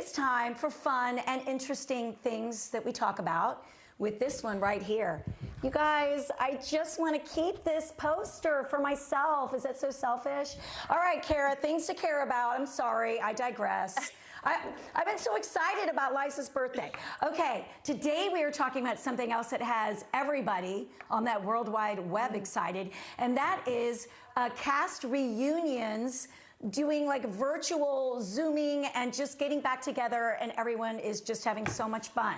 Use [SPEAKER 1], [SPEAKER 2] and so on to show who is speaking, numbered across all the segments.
[SPEAKER 1] It's time for fun and interesting things that we talk about with this one right here. You guys, I just want to keep this poster for myself. Is that so selfish? All right, Cara, things to care about. I'm sorry, I digress. I've been so excited about Liza's birthday. Okay, today we are talking about something else that has everybody on that World Wide Web excited, and that is cast reunions, doing like virtual Zooming and just getting back together, and everyone is just having so much fun.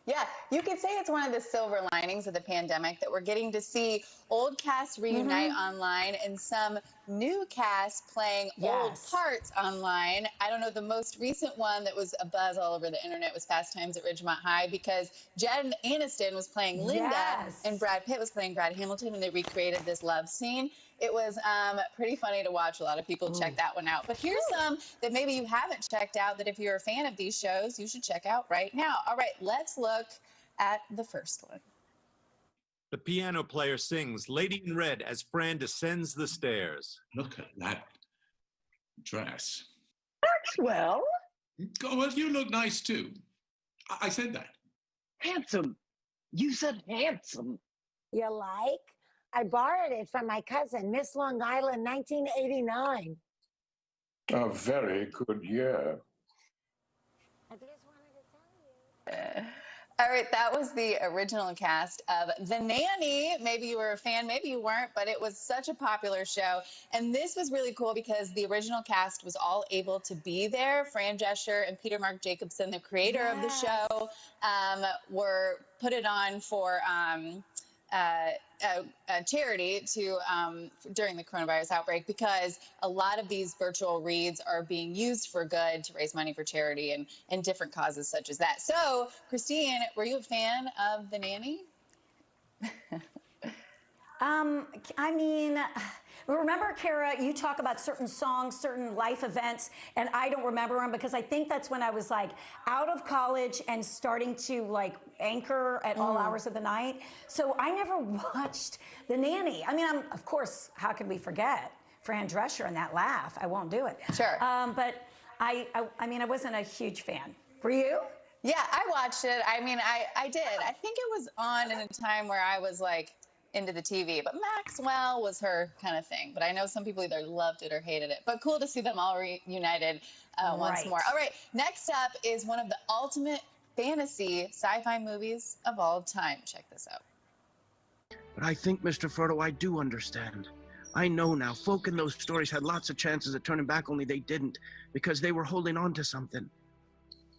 [SPEAKER 2] Yeah, you could say it's one of the silver linings of the pandemic that we're getting to see old casts reunite online and some new casts playing old parts online. I don't know, the most recent one that was a buzz all over the internet was Fast Times at Ridgemont High, because Jen Aniston was playing Linda and Brad Pitt was playing Brad Hamilton, and they recreated this love scene. It was pretty funny to watch. A lot of people checked that one out. But here's some that maybe you haven't checked out that if you're a fan of these shows, you should check out right now. All right, let's look at the first one.
[SPEAKER 3] The piano player sings Lady in Red as Fran descends the stairs.
[SPEAKER 4] Look at that dress.
[SPEAKER 5] Maxwell?
[SPEAKER 4] Oh, well, you look nice too. I said that.
[SPEAKER 5] Handsome. You said handsome.
[SPEAKER 6] You like? I borrowed it from my cousin, Miss Long Island, 1989.
[SPEAKER 7] A very good year.
[SPEAKER 6] I just wanted to tell you.
[SPEAKER 2] All right, that was the original cast of The Nanny. Maybe you were a fan, maybe you weren't, but it was such a popular show. And this was really cool because the original cast was all able to be there. Fran Drescher and Peter Mark Jacobson, the creator of the show, were put it on for a charity to during the coronavirus outbreak, because a lot of these virtual reads are being used for good to raise money for charity and different causes such as that. So, Christine, were you a fan of The Nanny?
[SPEAKER 1] I mean, remember, Cara, you talk about certain songs, certain life events, and I don't remember them because I think that's when I was like out of college and starting to like anchor at all hours of the night. So I never watched The Nanny. I mean, of course, how could we forget Fran Drescher and that laugh? I won't do it.
[SPEAKER 2] Sure.
[SPEAKER 1] But I mean, I wasn't a huge fan. Were you?
[SPEAKER 2] Yeah, I watched it. I mean, I did. I think it was on in a time where I was like into the TV, but Maxwell was her kind of thing. But I know some people either loved it or hated it. But cool to see them all reunited once more. All right, next up is one of the ultimate fantasy sci-fi movies of all time. Check this out.
[SPEAKER 8] But I think, Mr. Frodo, I do understand. I know now, folk in those stories had lots of chances at turning back, only they didn't, because they were holding on to something.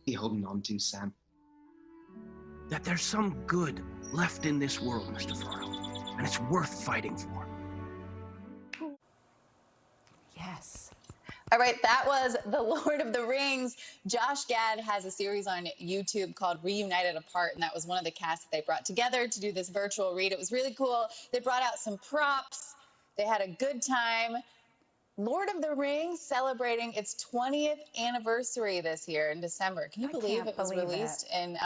[SPEAKER 9] Be holding on to, Sam?
[SPEAKER 8] That there's some good left in this world, Mr. Frodo, and it's worth fighting for.
[SPEAKER 1] Yes.
[SPEAKER 2] All right, that was The Lord of the Rings. Josh Gad has a series on YouTube called Reunited Apart, and that was one of the casts that they brought together to do this virtual read. It was really cool. They brought out some props. They had a good time. Lord of the Rings celebrating its 20th anniversary this year in December. Can you believe it was released in,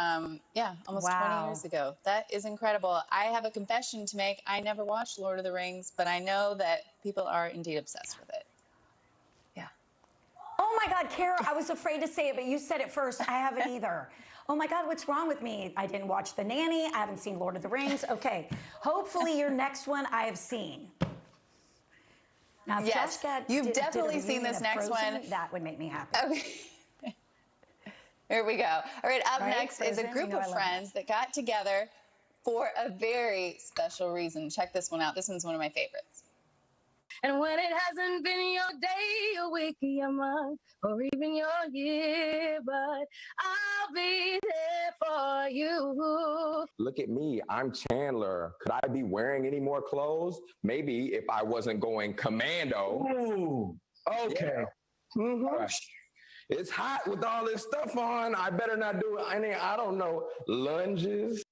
[SPEAKER 2] almost 20 years ago? That is incredible. I have a confession to make. I never watched Lord of the Rings, but I know that people are indeed obsessed with it. Yeah.
[SPEAKER 1] Oh my God, Cara, I was afraid to say it, but you said it first. I haven't either. Oh my God, what's wrong with me? I didn't watch The Nanny. I haven't seen Lord of the Rings. Okay, hopefully your next one I have seen. Now, if
[SPEAKER 2] yes,
[SPEAKER 1] Josh Gad
[SPEAKER 2] you've definitely seen this next one.
[SPEAKER 1] That would make me happy.
[SPEAKER 2] Okay. Here we go. All right, up next is a group of friends that got together for a very special reason. Check this one out. This one's one of my favorites.
[SPEAKER 10] And when it hasn't been your day, your week, your month, or even your year, but I'll be there for you.
[SPEAKER 11] Look at me, I'm Chandler. Could I be wearing any more clothes? Maybe if I wasn't going commando.
[SPEAKER 7] Ooh, okay.
[SPEAKER 11] Yeah. It's hot with all this stuff on. I better not do any, I don't know, lunges.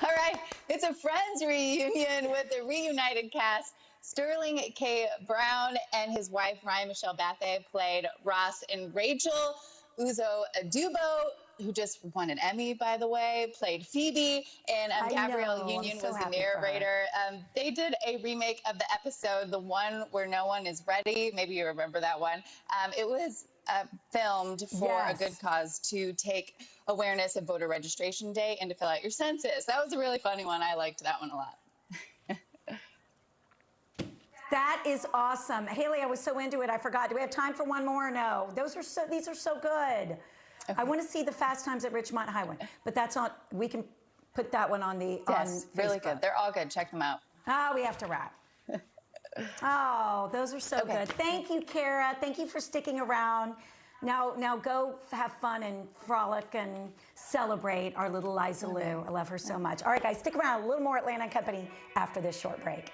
[SPEAKER 2] All right, it's a Friends reunion with the reunited cast. Sterling K. Brown and his wife, Ryan Michelle Bathe, played Ross and Rachel. Uzo Adubo who just won an Emmy, by the way, played Phoebe, and Gabrielle Union was the narrator. They did a remake of the episode, the one where no one is ready. Maybe you remember that one. It was filmed for a good cause to take awareness of voter registration day and to fill out your census. That was a really funny one. I liked that one a lot.
[SPEAKER 1] That is awesome. Haley, I was so into it, I forgot. Do we have time for one more? No. These are so good. Okay. I want to see the Fast Times at Ridgemont High one, but that's on, we can put that one on the
[SPEAKER 2] Yes,
[SPEAKER 1] on
[SPEAKER 2] really
[SPEAKER 1] Facebook.
[SPEAKER 2] good. They're all good. Check them out.
[SPEAKER 1] Oh, we have to wrap. Oh, those are so good. Thank you, Cara. Thank you for sticking around. Now go have fun and frolic and celebrate our little Liza Lou. I love her so much. All right, guys, stick around. A little more Atlanta & Company after this short break.